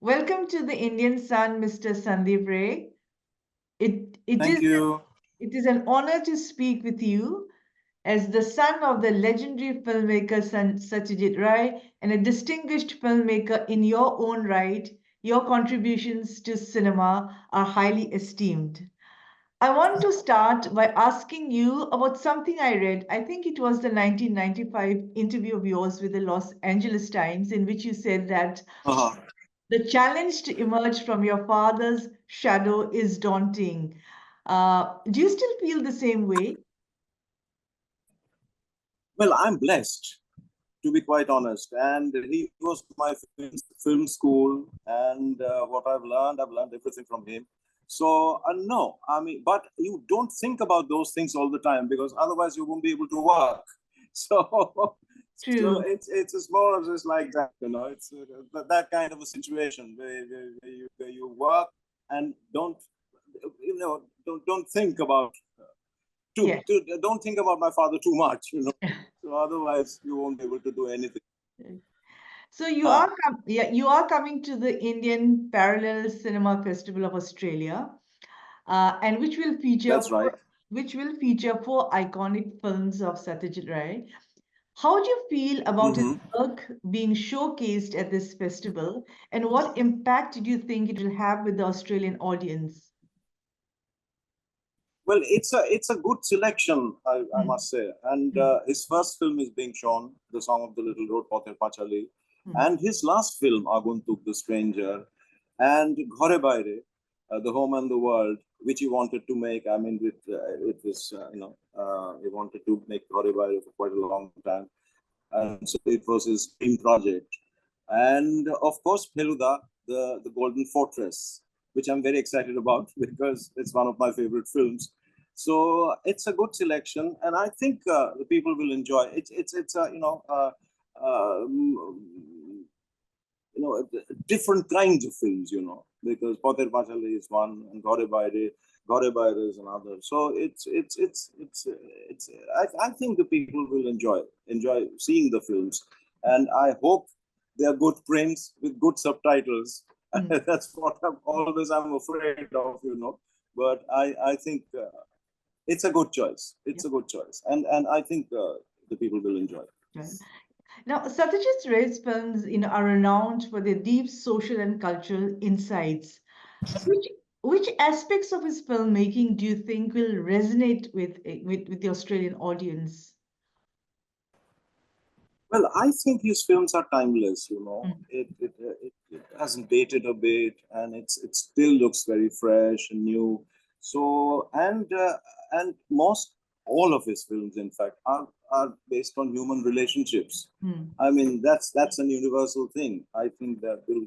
Welcome to the Indian Sun, Mr. Sandip Ray. It, it Thank is you. it is an honor to speak with you as the son of the legendary filmmaker Satyajit Ray and a distinguished filmmaker in your own right. Your contributions to cinema are highly esteemed. I want to start by asking you about something I read. I think it was the 1995 interview of yours with the Los Angeles Times, in which you said that Uh-huh. the challenge to emerge from your father's shadow is daunting. Do you still feel the same way? Well, I'm blessed, to be quite honest. And he was my film school, and what I've learned everything from him. So, no, I mean, but you don't think about those things all the time because otherwise you won't be able to work. So, so True. it's more of just like that, It's that kind of a situation where you work and don't think about Yeah. don't think about my father too much. So otherwise you won't be able to do anything. So you are Ah, yeah, you are coming to the Indian Parallel Cinema Festival of Australia, and that's right. which will feature four iconic films of Satyajit Ray. How do you feel about his Hmm. work being showcased at this festival, and what impact do you think it will have with the Australian audience? Well, it's a good selection, I Mm, must say. And mm, his first film is being shown, The Song of the Little Road, Pother Pachali, mm, and his last film, Aguntuk, The Stranger, and Ghore Baire, The Home and the World, which he wanted to make. I mean, it was he wanted to make Ghore Baire for quite a long time, and so it was his dream project. And of course, Peluda, the Golden Fortress, which I'm very excited about because it's one of my favorite films. So it's a good selection, and I think the people will enjoy. It's a different kinds of films, because Poter Pachali is one and Gore Baire is another. So I think the people will enjoy seeing the films, and I hope they are good prints with good subtitles. mm. That's what I'm afraid of. But I think it's a good choice. Yeah, It's a good choice, and I think the people will enjoy. right. Now, Satyajit Ray's films, are renowned for their deep social and cultural insights. Which which aspects of his filmmaking do you think will resonate with the Australian audience? Well, I think his films are timeless. Mm, It hasn't dated a bit, and it still looks very fresh and new. So, and most all of his films, in fact, are based on human relationships. mm, I mean, that's an universal thing. I think that will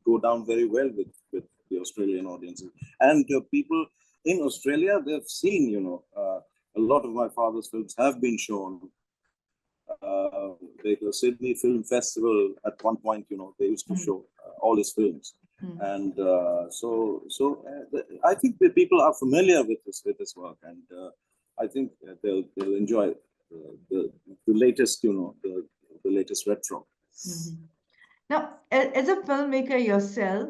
go down very well with the Australian audiences and people in Australia. They've seen, a lot of my father's films have been shown the Sydney Film Festival. At one point, they used to mm, show all his films, mm. and I think the people are familiar with this work, and I think they'll enjoy the latest, the latest retro. Mhm. Now, as a filmmaker yourself,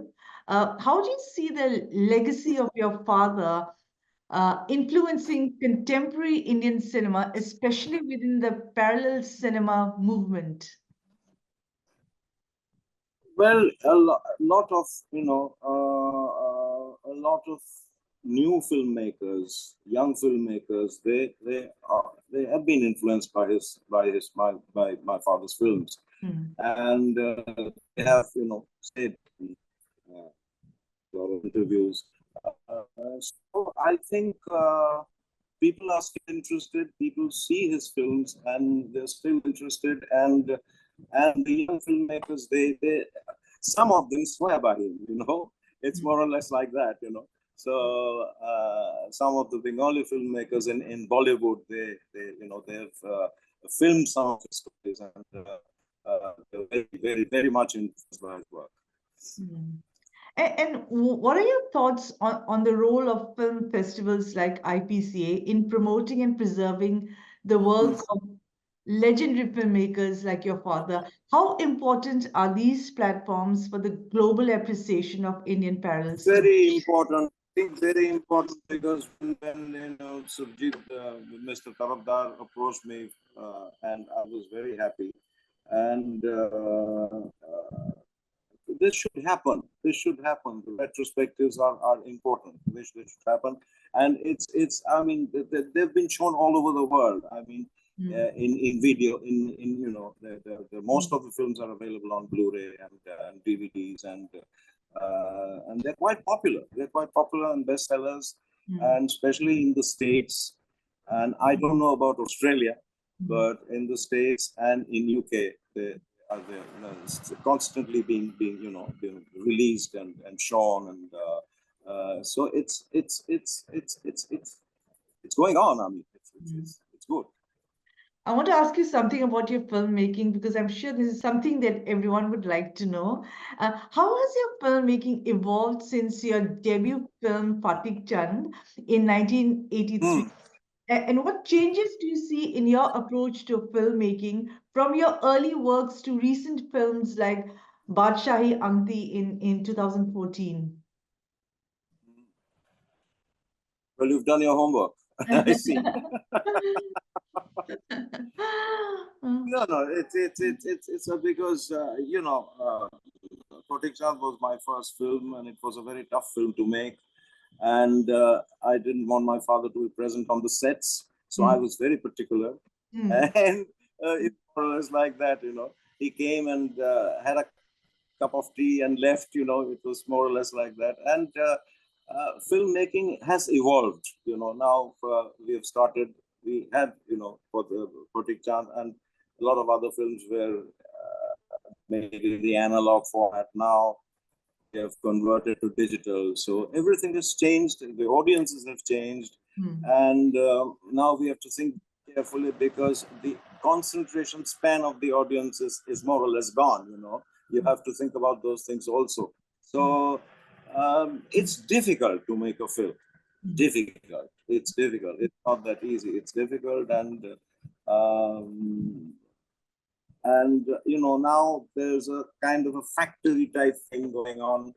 how do you see the legacy of your father influencing contemporary Indian cinema, especially within the parallel cinema movement? Well, lot of a lot of new filmmakers, young filmmakers, they have been influenced by my father's films, Mm, and they have said in uh, a lot of interviews. So I think people are still interested. People see his films, and they're still interested, and the young filmmakers, they some of them swear by him. It's mm, more or less like that. So some of the Bengali filmmakers in Bollywood, they've filmed some of his stories, and they're very, very, very much influenced by his work. mm. And what are your thoughts on the role of film festivals like IPCA in promoting and preserving the work of legendary filmmakers like your father. How important are these platforms for the global appreciation of Indian parallel cinema? Very important. I think very important because when Surjit, Mr. Tarabdar approached me, and I was very happy. And this should happen. This should happen. The retrospectives are important. This should happen, and it's. I mean, they've been shown all over the world. I mean, in video, in the most of the films are available on Blu-ray and DVDs, and they're quite popular. They're quite popular and bestsellers, and especially in the States. And I don't know about Australia, but in the States and in UK, they are there, it's constantly being being released and shown, and so it's going on. I mean, it's good. I want to ask you something about your filmmaking because I'm sure this is something that everyone would like to know. How has your filmmaking evolved since your debut film Fatik Chand in 1983? And what changes do you see in your approach to filmmaking from your early works to recent films like Badshahi Angti in 2014? Well, you've done your homework. I see. No, it's because Fatik Chand was my first film, and it was a very tough film to make, and I didn't want my father to be present on the sets, so I was very particular, and it was like that. He came and had a cup of tea and left. It was more or less like that, and filmmaking has evolved. Now we have started. We had, for the Pratik Chand and a lot of other films were made in the analog format. Now they have converted to digital. So everything has changed. The audiences have changed. And now we have to think carefully because the concentration span of the audience is more or less gone. You have to think about those things also. So it's difficult to make a film. Difficult. It's difficult. It's not that easy. It's difficult, and now there's a kind of a factory type thing going on.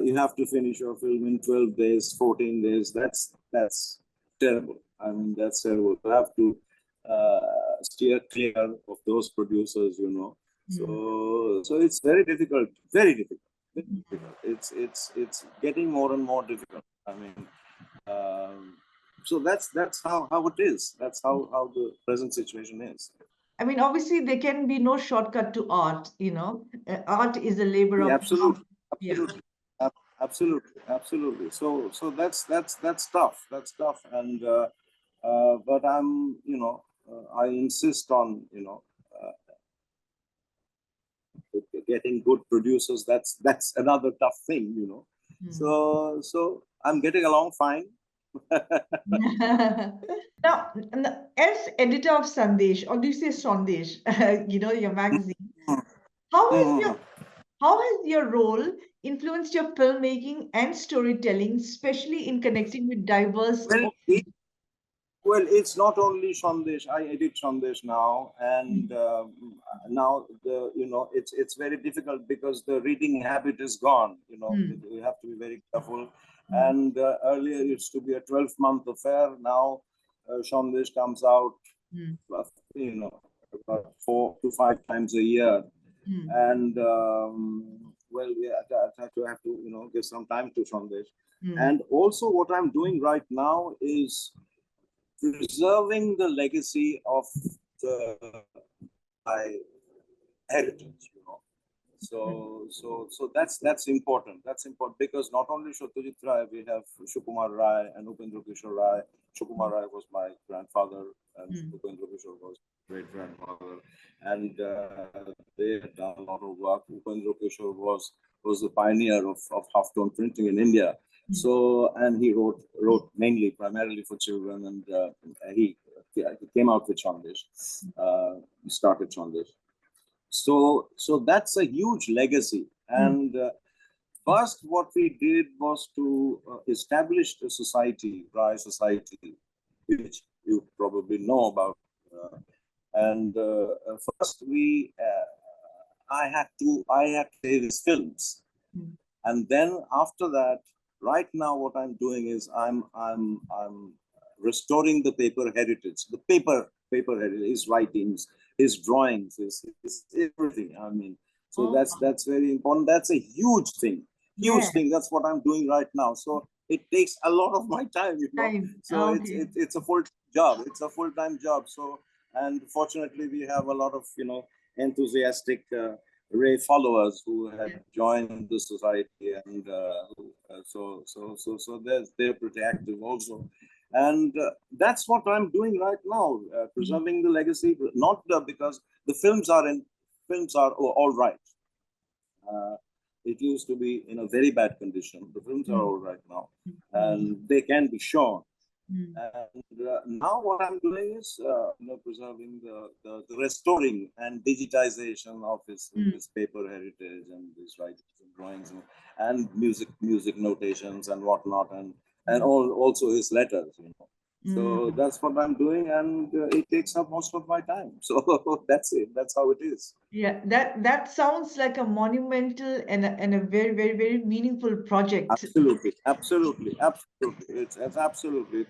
You have to finish your film in 12 days, 14 days. That's terrible. I mean, that's terrible. You have to steer clear of those producers. So it's very difficult. Very difficult. It's getting more and more difficult. I mean, so that's how it is. That's how the present situation is. I mean, obviously, there can be no shortcut to art. Art is a labor of Absolutely, yeah. absolutely. So that's tough. That's tough, and but I'm I insist on getting good producers. That's another tough thing. So I'm getting along fine. Now, as editor of Sandesh, or do you say Sandesh, your magazine, how has your role influenced your filmmaking and storytelling, especially in connecting with diverse Well, it's not only Sandesh. I edit Sandesh now, and now it's very difficult because the reading habit is gone. You have to be very careful. And earlier it used to be a 12-month affair. Now Sandesh comes out, about 4 to 5 times a year, and well, I have to give some time to Sandesh. And also, what I'm doing right now is preserving the legacy of my heritage, So that's important. That's important because not only Satyajit Ray, we have Sukumar Ray and Upendra Kishore Ray. Sukumar Ray was my grandfather, and Upendra Kishore was great grandfather, and they had done a lot of work. Upendra Kishore was the pioneer of half-tone printing in India. So, and he wrote mainly, primarily for children, and he came out with Sandesh. He started Sandesh. So that's a huge legacy. And first, what we did was to establish a society, Rai Society, which you probably know about. And first I had to save his films, Mm. and then after that, right now what I'm doing is I'm restoring the paper heritage, the paper heritage, his writings, his drawings, his everything. I mean, so Oh, that's very important. That's a huge yeah. thing. That's what I'm doing right now. So it takes a lot of my time, you know. Time. So Okay. it's a full job. It's a full time job. So, and fortunately we have a lot of, you know, enthusiastic Ray followers who had Yeah. joined the society, and so they're pretty active also, and that's what I'm doing right now, Mm. preserving the legacy. Not because the films are all right. Uh, it used to be in a very bad condition. The films are Mm. all right now, Mm. and they can be shown. Mm. And now what I'm doing is, you know, preserving the restoring and digitization of Mm. his paper heritage and his writings and drawings, and music notations and whatnot, and Mm. also his letters, you know. So Mm. that's what I'm doing, and it takes up most of my time. So that's it. That's how it is. Yeah, that sounds like a monumental and a very, very, very meaningful project. Absolutely. It's absolutely.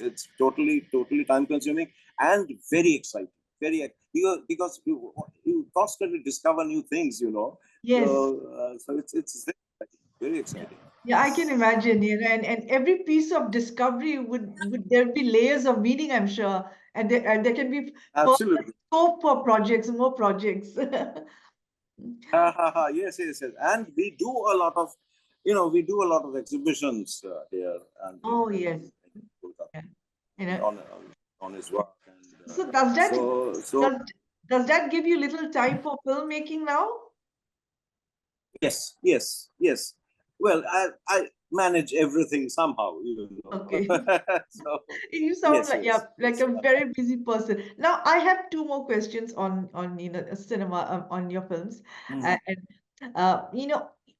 It's totally time consuming and very exciting. Because you constantly discover new things, you know. Yes. So it's very exciting. Very exciting. Yeah, I can imagine, and every piece of discovery would there be layers of meaning, I'm sure, and there can be further Absolutely. scope for projects, more projects. Yes. And we do a lot of, you know, we do a lot of exhibitions here and Oh, yes. in Kolkata, Yeah. You know, on his work, and so so does does that give you little time for filmmaking now? yes. Well, I manage everything somehow, you know. Okay. So You sound like, yeah, like yes. a very busy person. Now, I have two more questions on cinema, on your films, Mhm. and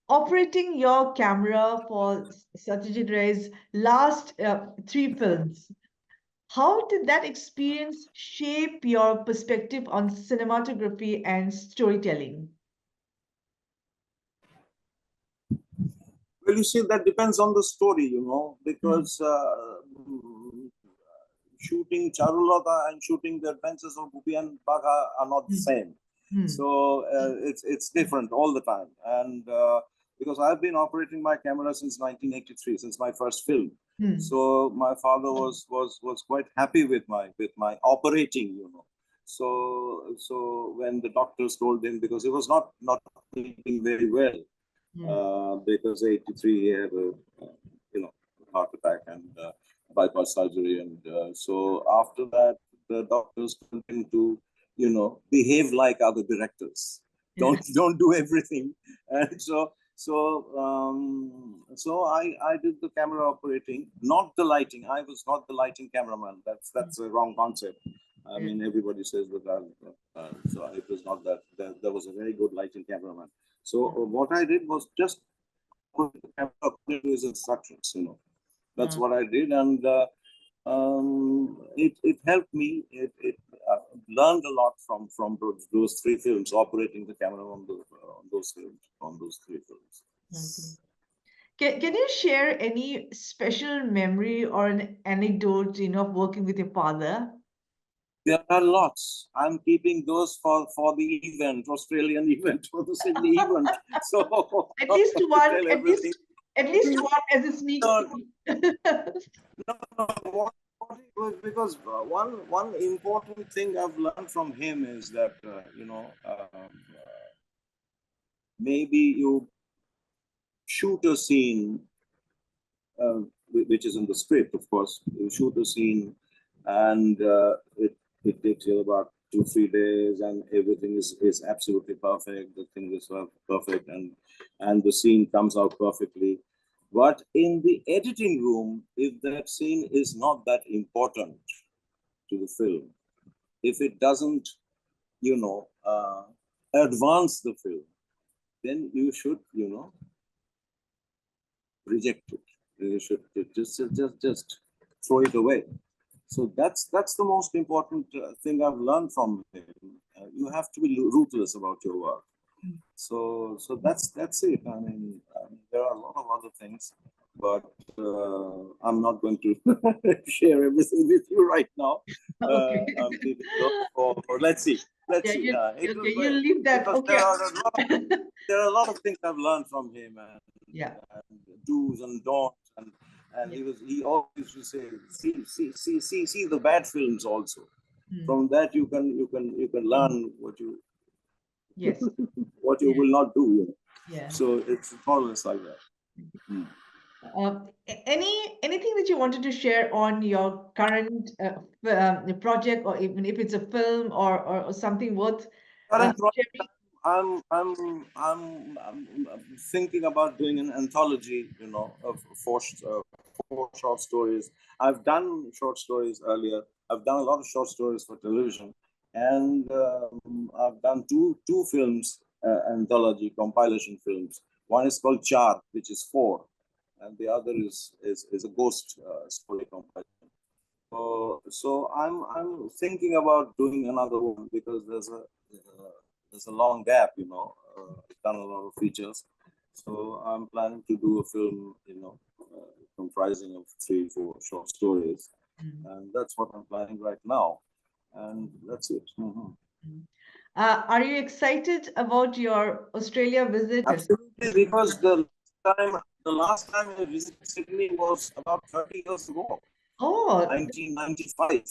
operating your camera for Satyajit Ray's last three films. How did that experience shape your perspective on cinematography and storytelling? Well, you see, that depends on the story, you know, Mm. because shooting Charulata and shooting the Adventures of Gupi and Bagha are not the Mm. same. Mm. So it's different all the time, and because I've been operating my camera since 1983, since my first film. Mm. So my father was quite happy with my operating, you know. So when the doctors told him, because he was not sleeping very well, Mm. because 83 he had a you know, heart attack and bypass surgery, and so after that the doctors told him to, you know, behave like other directors. Yeah. Don't do everything, and so I did the camera operating, not the lighting. I was not the lighting cameraman. Mm. That's a wrong concept. I Yeah. mean, everybody says that. So it was not that. There was a very good lighting cameraman. So what I did was just put the camera according to his instructions. You know, that's Uh, what I did, and it helped me. It learned a lot from those three films, operating the camera on those films, on those three films. okay. Can you share any special memory or an anecdote, of working with your father? There are lots. I'm keeping those for the event, Australian event, or the Sydney event. So At least to one, tell everything. at least one as a sneak No, peek. no, what it was, because one important thing I've learned from him is that maybe you shoot a scene, uh, which is in the script, of course. You shoot a scene, and it takes you about 2 3 days, and everything is absolutely perfect. The thing is perfect, and the scene comes out perfectly. But in the editing room, if that scene is not that important to the film, if it doesn't, you know, advance the film, then you should, you know, reject it. You should just throw it away. So that's the most important thing I've learned from him. You have to be ruthless about your work. So that's it. I mean, there are a lot of other things, but I'm not going to share everything with you right now. Okay. I'm keeping those for let's see. Let's Yeah, see. It okay, will you leave that. because Okay. there are a lot of things I've learned from him, Yeah. and do's and don'ts, and Yeah. he always used to say, see the bad films also. Mm. From that you can learn Yes. what you Yeah. will not do. You know? Yeah. So it's always like that. Mm. Anything that you wanted to share on your current project, or even if it's a film or something worth Current project, sharing? I'm thinking about doing an anthology, you know, of four short stories. I've done short stories earlier. I've done a lot of short stories for television, and I've done two films, anthology compilation films. One is called Char, which is four, and the other is a ghost story compilation. So I'm thinking about doing another one because there's a long gap, you know. I've done a lot of features, so I'm planning to do a film, you know, comprising of 3, 4 short stories, and that's what I'm planning right now, and that's it. Mm-hmm. Are you excited about your Australia visit? Absolutely, because the last time I visited Sydney was about 30 years ago, Oh, 1995.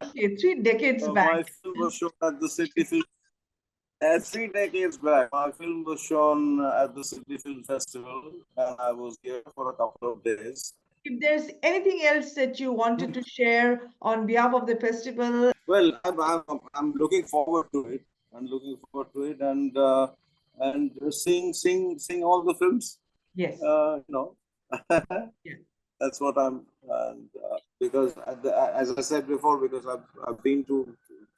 okay, 3 decades back. My film was shown at the Sydney Film. 3 decades back, my film was shown at the Sydney Film Festival, and I was here for a couple of days. If there's anything else that you wanted to share on behalf of the festival. Well, I'm looking forward to it. I'm looking forward to it, and seeing all the films. Yes. You know, Yeah. that's what I'm. And because as I said before, because I've been to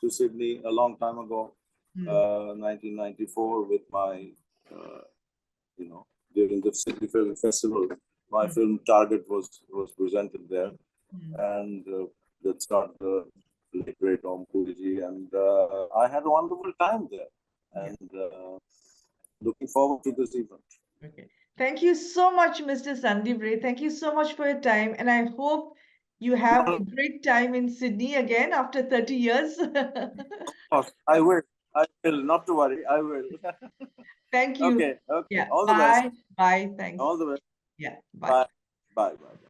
Sydney a long time ago, 1994, with my you know, during the Sydney Film Festival, my film Target was presented there, and that's got the late great Om Puriji, and I had a wonderful time there, and looking forward to this event. Okay. Thank you so much, Mr. Sandip Ray. Thank you so much for your time, and I hope you have a great time in Sydney again after 30 years. I will. I will. Not to worry. I will. Thank you. Okay. Okay. Yeah. All the best. Bye. Bye. Thanks. All the best. Yeah. Bye. Bye. Bye. Bye.